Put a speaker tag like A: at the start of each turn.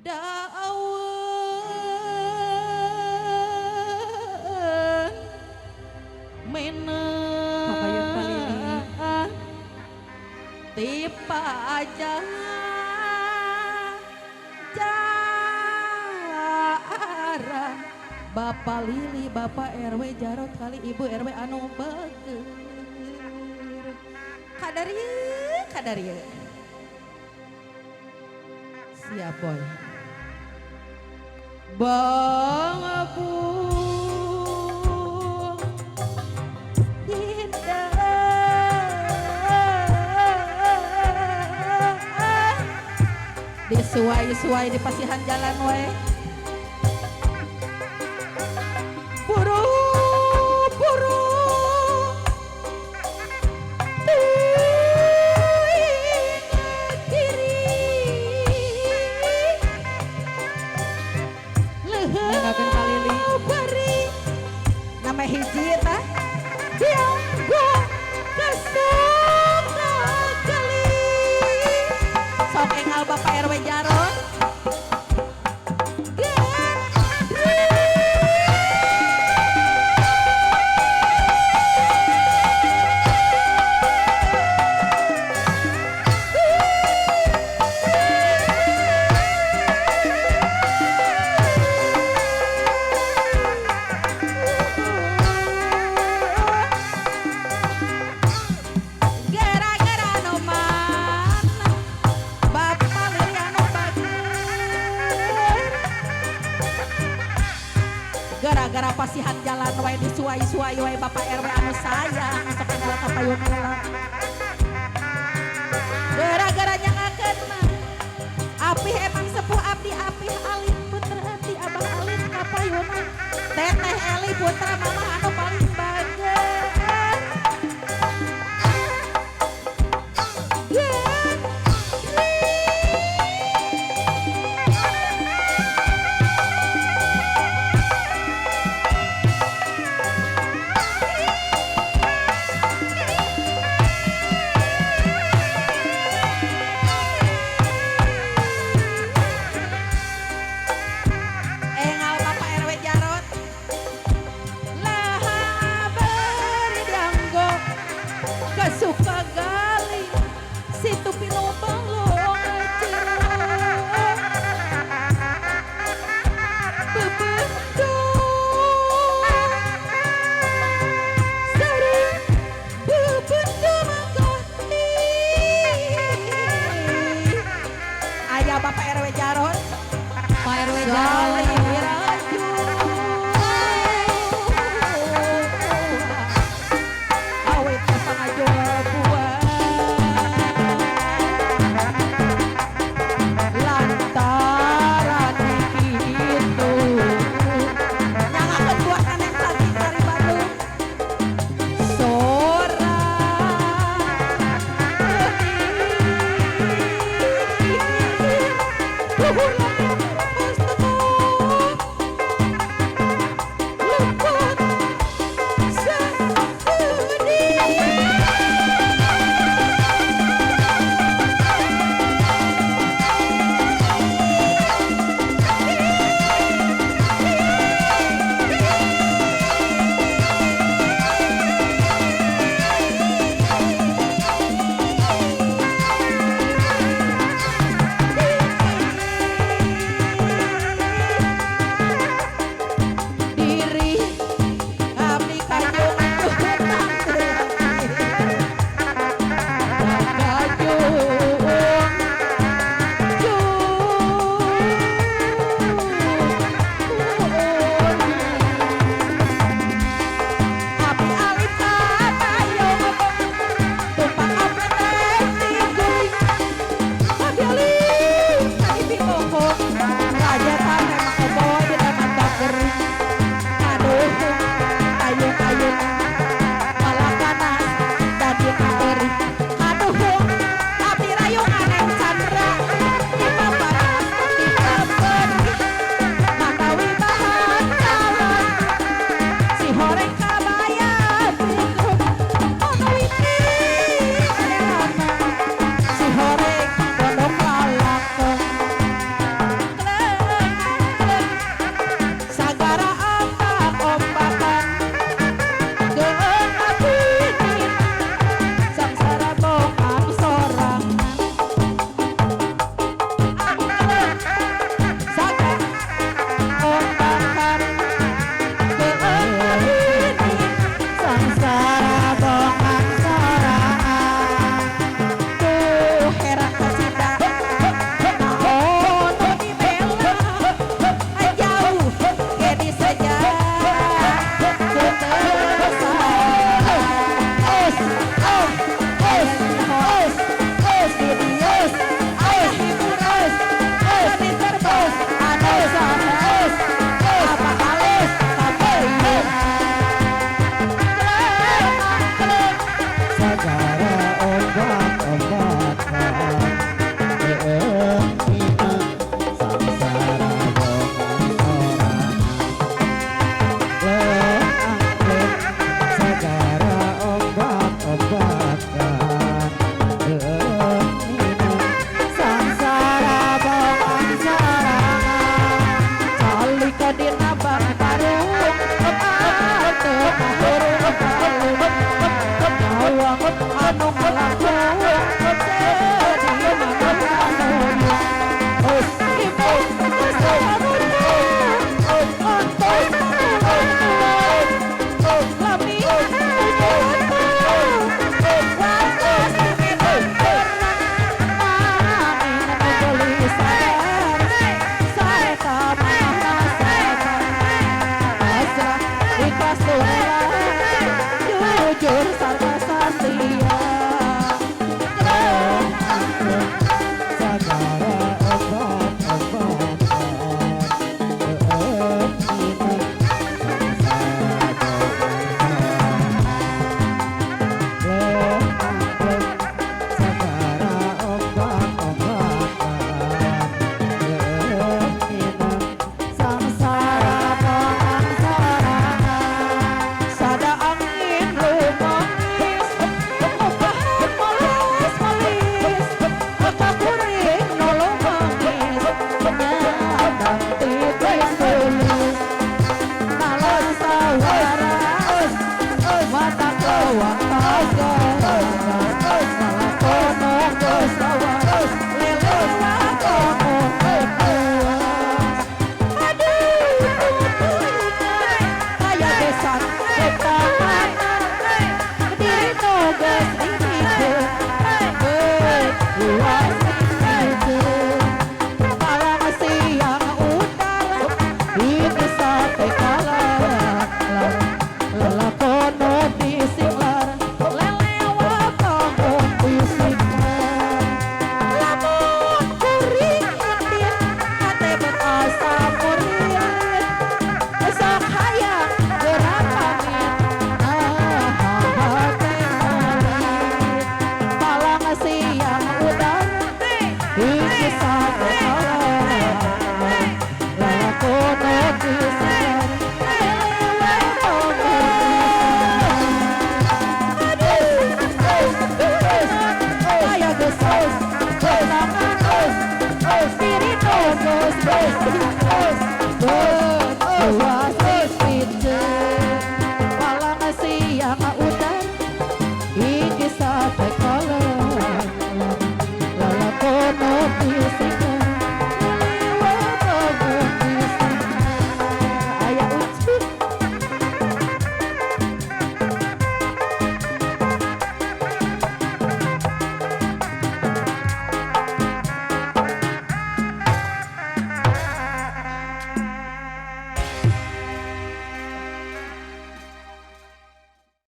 A: daun
B: Papayun kali ini.
A: menang tipa aja jarang Bapak Lili, Bapak RW Jarot kali Ibu RW anu beger kadarieu siap boy Bang Abu disuai-suai di pasihan jalan we buru-buru ingat diri
B: Nyengakeun ka Lili.
A: beri nama hiji tah dianggo kesuka kali sok engal Bapak RW Jarot gara-gara no mana Bapak Lili anu bager gara-gara pasihan jalan wae disuai-suai wae Bapak RW anu sayang sok engal kapayun heula gara-gara nyangakeun mah apih emang sepuh abdi apih alin putra abdi abah alin kapayunan teteh Eli putra mama anu paling bager engal Bapak RW Jarot laha beri dianggo kesuka gali situ pinu balong sering bebendu mangkoti ayah Bapak RW Jarot
B: Pak RW Jarot.
A: awet pasangajola buah lantaran dikitu nyangakeun buah neneng cantik dari Bandung sora luhur luput dina bang barung teu kahurung kalung nyawang anu ngalangkung teu di mana anu ibu saharuna lami jujur sarta satria
C: Sagara
A: sangsara pengangsaraan sada angin lumangis obahan malis malis kapuring nolong mangis nyadang tipis tulis nalar sawaras mata kelawang tagar malah kono kesawaras lelus lakono kepuas aduh putuyna kaya besan ketahanan diri nogas diriku luas diriku malam siang udara ini sate kalah lelakono disinglar lelewa kamu disinglar lamun kuring indin hate betasa murid sok hayang gerak pamit hate malit malang siang udara ini sate